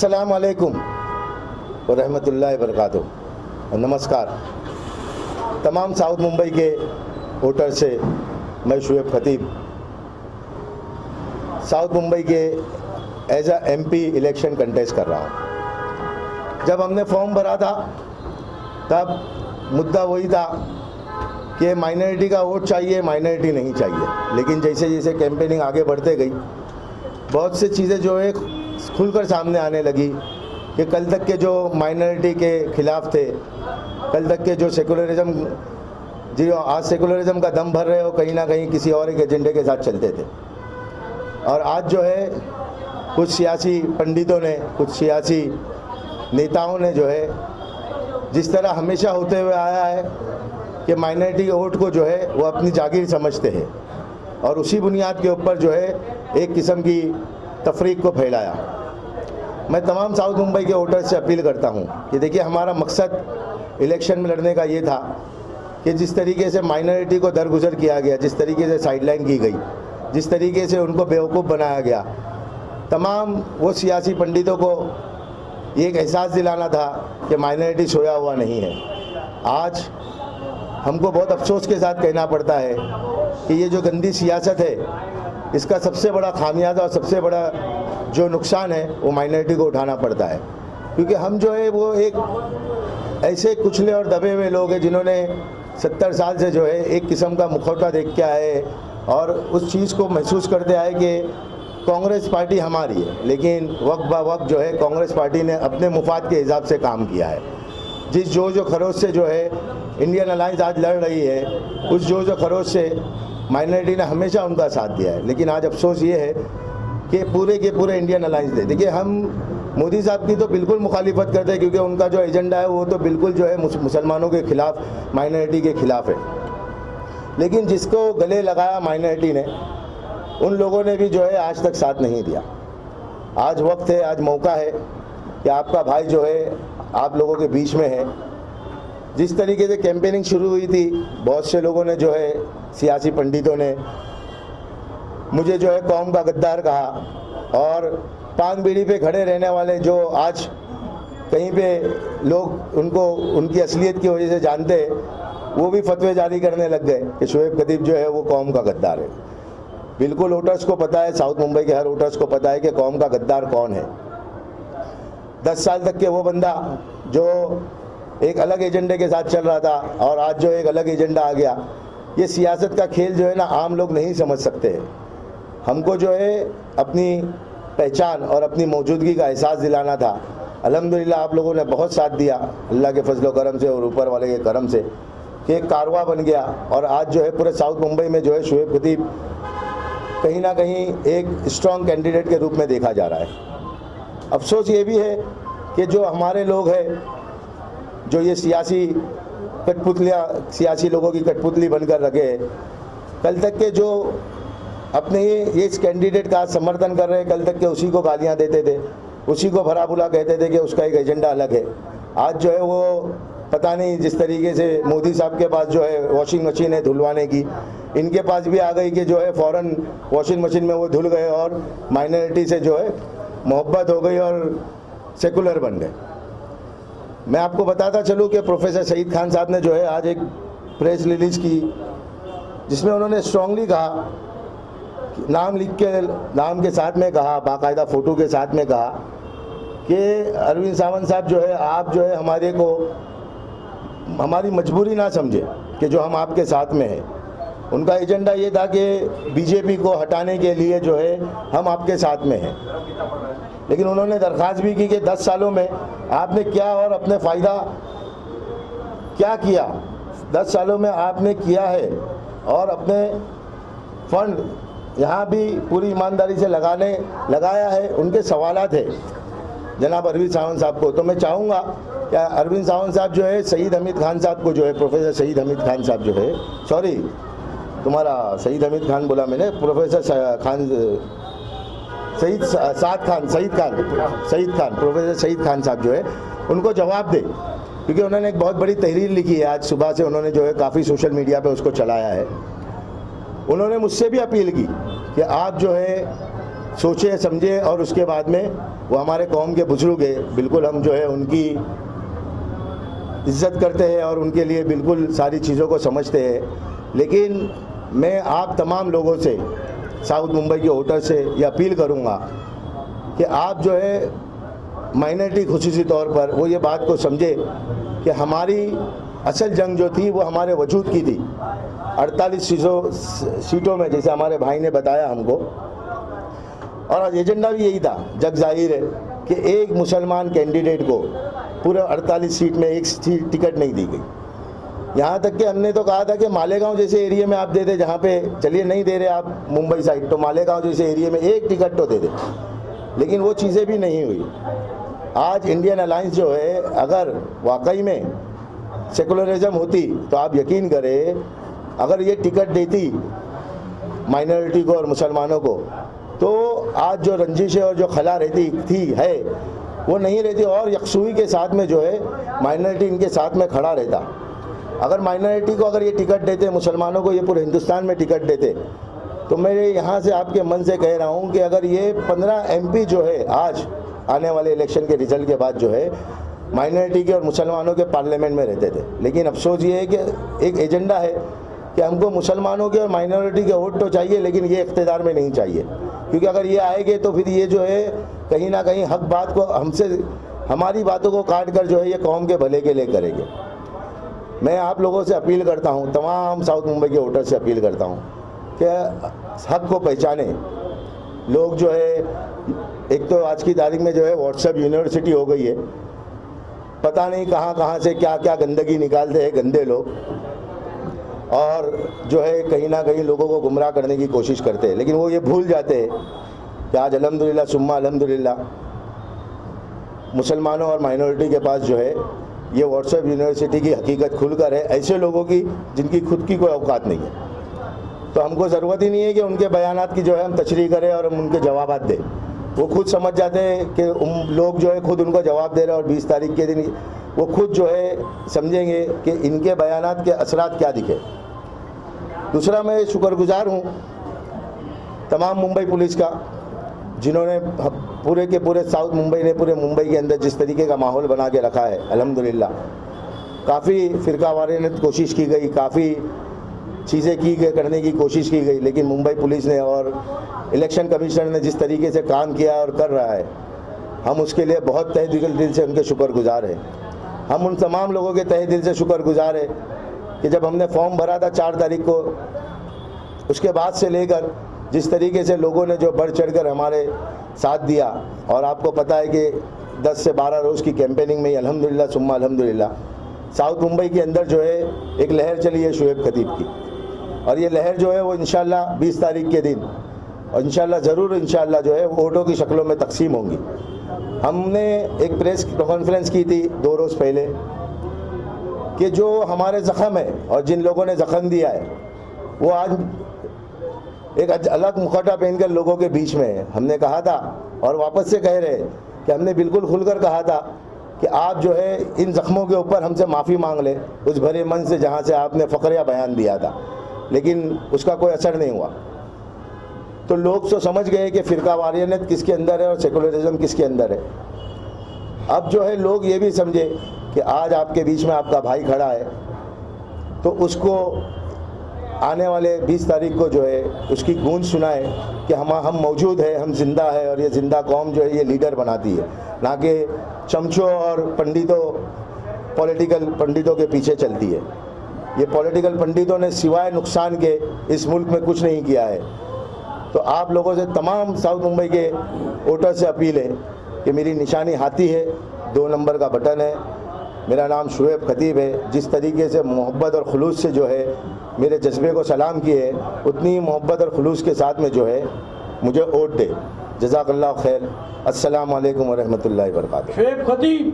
अस्सलाम वालेकुम व रहमतुल्लाहि व बरकातुहू। नमस्कार तमाम साउथ मुंबई के वोटर से। मैं शुएब खतीब साउथ मुंबई के as a MP election contest कर रहा हूँ। जब हमने फॉर्म भरा था तब मुद्दा वही था कि माइनॉरिटी का वोट चाहिए, माइनॉरिटी नहीं चाहिए। लेकिन जैसे जैसे कैंपेनिंग आगे बढ़ते गई, बहुत सी चीज़ें जो है खुलकर सामने आने लगी कि कल तक के जो माइनॉरिटी के खिलाफ थे, कल तक के जो सेकुलरिज्म, जो आज सेकुलरिज्म का दम भर रहे हो, कहीं ना कहीं किसी और एक एजेंडे के साथ चलते थे। और आज जो है कुछ सियासी पंडितों ने, कुछ सियासी नेताओं ने जो है जिस तरह हमेशा होते हुए आया है कि माइनॉरिटी के वोट को जो है वो अपनी जागीर समझते हैं और उसी बुनियाद के ऊपर जो है एक किस्म की तफरीक को फैलाया। मैं तमाम साउथ मुंबई के वोटर्स से अपील करता हूं कि देखिए, हमारा मकसद इलेक्शन में लड़ने का ये था कि जिस तरीके से माइनॉरिटी को दरगुजर किया गया, जिस तरीके से साइडलाइन की गई, जिस तरीके से उनको बेवकूफ़ बनाया गया, तमाम वो सियासी पंडितों को ये एक एहसास दिलाना था कि माइनॉरिटी सोया हुआ नहीं है। आज हमको बहुत अफसोस के साथ कहना पड़ता है कि ये जो गंदी सियासत है, इसका सबसे बड़ा खामियाजा और सबसे बड़ा जो नुकसान है वो माइनॉरिटी को उठाना पड़ता है। क्योंकि हम जो है वो एक ऐसे कुचले और दबे हुए लोग हैं जिन्होंने 70 साल से जो है एक किस्म का मुखौटा देख के आए और उस चीज़ को महसूस करते आए कि कांग्रेस पार्टी हमारी है। लेकिन वक्त ब वक्त जो है कांग्रेस पार्टी ने अपने मुफाद के हिसाब से काम किया है। जिस जोश खरोश से जो है इंडियन अलायंस आज लड़ रही है, उस जोश खरोश से माइनॉरिटी ने हमेशा उनका साथ दिया है। लेकिन आज अफसोस ये है कि पूरे के पूरे इंडियन अलायंस दे, देखिए, हम मोदी साहब की तो बिल्कुल मुखालिफत करते हैं क्योंकि उनका जो एजेंडा है वो तो बिल्कुल जो है मुसलमानों के खिलाफ, माइनॉरिटी के खिलाफ है। लेकिन जिसको गले लगाया माइनॉरिटी ने, उन लोगों ने भी जो है आज तक साथ नहीं दिया। आज वक्त है, आज मौका है कि आपका भाई जो है आप लोगों के बीच में है। जिस तरीके से कैंपेनिंग शुरू हुई थी, बहुत से लोगों ने जो है, सियासी पंडितों ने मुझे जो है कौम का गद्दार कहा और पान बीड़ी पे खड़े रहने वाले जो आज कहीं पे लोग उनको उनकी असलियत की वजह से जानते हैं, वो भी फतवे जारी करने लग गए कि शुएब खतीब जो है वो कौम का गद्दार है। बिल्कुल वोटर्स को पता है, साउथ मुंबई के हर वोटर्स को पता है कि कौम का गद्दार कौन है। 10 साल तक के वो बंदा जो एक अलग एजेंडे के साथ चल रहा था और आज जो एक अलग एजेंडा आ गया। ये सियासत का खेल जो है ना, आम लोग नहीं समझ सकते। हमको जो है अपनी पहचान और अपनी मौजूदगी का एहसास दिलाना था। अल्हम्दुलिल्लाह आप लोगों ने बहुत साथ दिया, अल्लाह के फजल करम से और ऊपर वाले के करम से, कि एक कारवां बन गया। और आज जो है पूरे साउथ मुंबई में जो है शुएब खतीब कहीं ना कहीं एक स्ट्रॉन्ग कैंडिडेट के रूप में देखा जा रहा है। अफसोस ये भी है कि जो हमारे लोग हैं, जो ये सियासी कठपुतलियाँ, सियासी लोगों की कठपुतली बनकर रखे हैं, कल तक के जो अपने ये इस कैंडिडेट का समर्थन कर रहे हैं, कल तक के उसी को गालियाँ देते थे, उसी को भला बुला कहते थे कि उसका एक एजेंडा अलग है। आज जो है वो पता नहीं, जिस तरीके से मोदी साहब के पास जो है वॉशिंग मशीन है धुलवाने की, इनके पास भी आ गई कि जो है फ़ौरन वॉशिंग मशीन में वो धुल गए और माइनॉरिटी से जो है मोहब्बत हो गई और सेकुलर बन गए। मैं आपको बताता चलूँ कि प्रोफेसर सईद खान साहब ने जो है आज एक प्रेस रिलीज़ की, जिसमें उन्होंने स्ट्रांगली कहा, नाम लिख के, नाम के साथ में कहा, बाकायदा फ़ोटो के साथ में कहा कि अरविंद सावंत साहब जो है, आप जो है हमारे को, हमारी मजबूरी ना समझे कि जो हम आपके साथ में हैं। उनका एजेंडा ये था कि बीजेपी को हटाने के लिए जो है हम आपके साथ में हैं। लेकिन उन्होंने दरख्वास्त भी की कि 10 सालों में आपने क्या और अपने फ़ायदा क्या किया, 10 सालों में आपने किया है और अपने फंड यहाँ भी पूरी ईमानदारी से लगाया है। उनके सवालात है जनाब अरविंद सावंत साहब को। तो मैं चाहूँगा कि अरविंद सावंत साहब जो है सईद हमीद खान साहब को जो है, प्रोफेसर सईद हमीद खान साहब जो है, सॉरी तुम्हारा सईद हमीद खान बोला मैंने, प्रोफेसर खान, सईद खान, प्रोफेसर सईद खान साहब जो है उनको जवाब दे, क्योंकि उन्होंने एक बहुत बड़ी तहरीर लिखी है। आज सुबह से उन्होंने जो है काफ़ी सोशल मीडिया पे उसको चलाया है। उन्होंने मुझसे भी अपील की कि आप जो है सोचे समझे और उसके बाद में वो हमारे कौम के बुजुर्ग है, बिल्कुल हम जो है उनकी इज्जत करते हैं और उनके लिए बिल्कुल सारी चीज़ों को समझते हैं। लेकिन मैं आप तमाम लोगों से, साउथ मुंबई के वोटर से ये अपील करूंगा कि आप जो है माइनॉरिटी खुसूसी तौर पर वो ये बात को समझे कि हमारी असल जंग जो थी वो हमारे वजूद की थी। 48 सीटों में, जैसे हमारे भाई ने बताया हमको, और एजेंडा भी यही था। जग जाहिर है कि एक मुसलमान कैंडिडेट को पूरे 48 सीट में एक टिकट नहीं दी गई। यहाँ तक कि हमने तो कहा था कि मालेगांव जैसे एरिया में आप दे दे, जहाँ पे चलिए नहीं दे रहे आप मुंबई साइड, तो मालेगांव जैसे एरिया में एक टिकट तो दे दे, लेकिन वो चीज़ें भी नहीं हुई। आज इंडियन अलायंस जो है, अगर वाकई में सेकुलरिज्म होती तो आप यकीन करें, अगर ये टिकट देती माइनॉरिटी को और मुसलमानों को, तो आज जो रंजिशें और जो खला रहती थी है वो नहीं रहती, और यकसुई के साथ में जो है माइनॉरिटी इनके साथ में खड़ा रहता। अगर माइनॉरिटी को अगर ये टिकट देते, मुसलमानों को ये पूरे हिंदुस्तान में टिकट देते, तो मैं यहाँ से आपके मन से कह रहा हूँ कि अगर ये 15 MP जो है आज आने वाले इलेक्शन के रिजल्ट के बाद जो है माइनॉरिटी के और मुसलमानों के पार्लियामेंट में रहते थे। लेकिन अफसोस ये है कि एक एजेंडा है कि हमको मुसलमानों के और माइनॉरिटी के वोट तो चाहिए, लेकिन ये इख्तिदार में नहीं चाहिए, क्योंकि अगर ये आएंगे तो फिर ये जो है कहीं ना कहीं हक बात को हमसे, हमारी बातों को काट कर जो है ये कौम के भले के लिए करेंगे। मैं आप लोगों से अपील करता हूँ, तमाम साउथ मुंबई के वोटर से अपील करता हूँ कि हक को पहचाने। लोग जो है, एक तो आज की तारीख में जो है व्हाट्सएप यूनिवर्सिटी हो गई है, पता नहीं कहाँ कहाँ से क्या क्या गंदगी निकालते हैं गंदे लोग, और जो है कहीं ना कहीं लोगों को गुमराह करने की कोशिश करते हैं। लेकिन वो ये भूल जाते हैं कि आज अल्हम्दुलिल्लाह सुम्मा अल्हम्दुलिल्लाह मुसलमानों और माइनॉरिटी के पास जो है ये व्हाट्सएप यूनिवर्सिटी की हकीकत खुलकर है, ऐसे लोगों की जिनकी खुद की कोई औकात नहीं है। तो हमको ज़रूरत ही नहीं है कि उनके बयानात की जो है हम तशरीह करें और हम उनके जवाबात दें। वो खुद समझ जाते हैं कि लोग जो है खुद उनको जवाब दे रहे हैं, और 20 तारीख के दिन वो खुद जो है समझेंगे कि इनके बयानात के असरात क्या दिखे। दूसरा, मैं शुक्रगुजार हूँ तमाम मुंबई पुलिस का, जिन्होंने पूरे के पूरे साउथ मुंबई ने, पूरे मुंबई के अंदर जिस तरीके का माहौल बना के रखा है अल्हम्दुलिल्लाह। काफ़ी फ़िरकावारानत कोशिश की गई, काफ़ी चीज़ें की गई, करने की कोशिश की गई, लेकिन मुंबई पुलिस ने और इलेक्शन कमिश्नर ने जिस तरीके से काम किया और कर रहा है, हम उसके लिए बहुत तहे दिल से उनके शुक्रगुजार हैं। हम उन तमाम लोगों के तहे दिल से शुक्रगुजार है कि जब हमने फॉर्म भरा था 4 तारीख को, उसके बाद से लेकर जिस तरीके से लोगों ने जो बढ़ चढ़कर हमारे साथ दिया, और आपको पता है कि 10 से 12 रोज़ की कैंपेनिंग में अल्हम्दुलिल्लाह सुम्मा अल्हम्दुलिल्लाह साउथ मुंबई के अंदर जो है एक लहर चली है शुएब खतीब की, और ये लहर जो है वो इंशाल्लाह 20 तारीख के दिन, और इंशाल्लाह ज़रूर इंशाल्लाह जो है वोटों की शक्लों में तकसीम होंगी। हमने एक प्रेस कॉन्फ्रेंस की थी 2 रोज़ पहले कि जो हमारे ज़ख़म है और जिन लोगों ने ज़ख़म दिया है वो आज एक अलग मुखौटा पहनकर लोगों के बीच में है। हमने कहा था और वापस से कह रहे कि हमने बिल्कुल खुलकर कहा था कि आप जो है इन ज़ख्मों के ऊपर हमसे माफ़ी मांग लें, उस भरे मन से जहाँ से आपने फ़ख्रिया बयान दिया था, लेकिन उसका कोई असर नहीं हुआ। तो लोग तो समझ गए कि फ़िरकावारियत किसके अंदर है और सेकुलरिज्म किसके अंदर है। अब जो है लोग ये भी समझे कि आज आपके बीच में आपका भाई खड़ा है, तो उसको आने वाले 20 तारीख को जो है उसकी गूंज सुनाए कि हम मौजूद है, हम जिंदा है, और ये जिंदा कौम जो है ये लीडर बनाती है, ना कि चमचों और पॉलिटिकल पंडितों के पीछे चलती है। ये पॉलिटिकल पंडितों ने सिवाय नुकसान के इस मुल्क में कुछ नहीं किया है। तो आप लोगों से, तमाम साउथ मुंबई के वोटर से अपील है कि मेरी निशानी हाथी है, 2 नंबर का बटन है, मेरा नाम शुएब खतीब है। जिस तरीके से मोहब्बत और खुलूस से जो है मेरे जज्बे को सलाम किए, उतनी मोहब्बत और खुलूस के साथ में जो है मुझे वोट दे। जज़ाकल्लाह खैर। अस्सलाम वालेकुम व रहमतुल्लाहि व बरकातुहू। शुएब खतीब।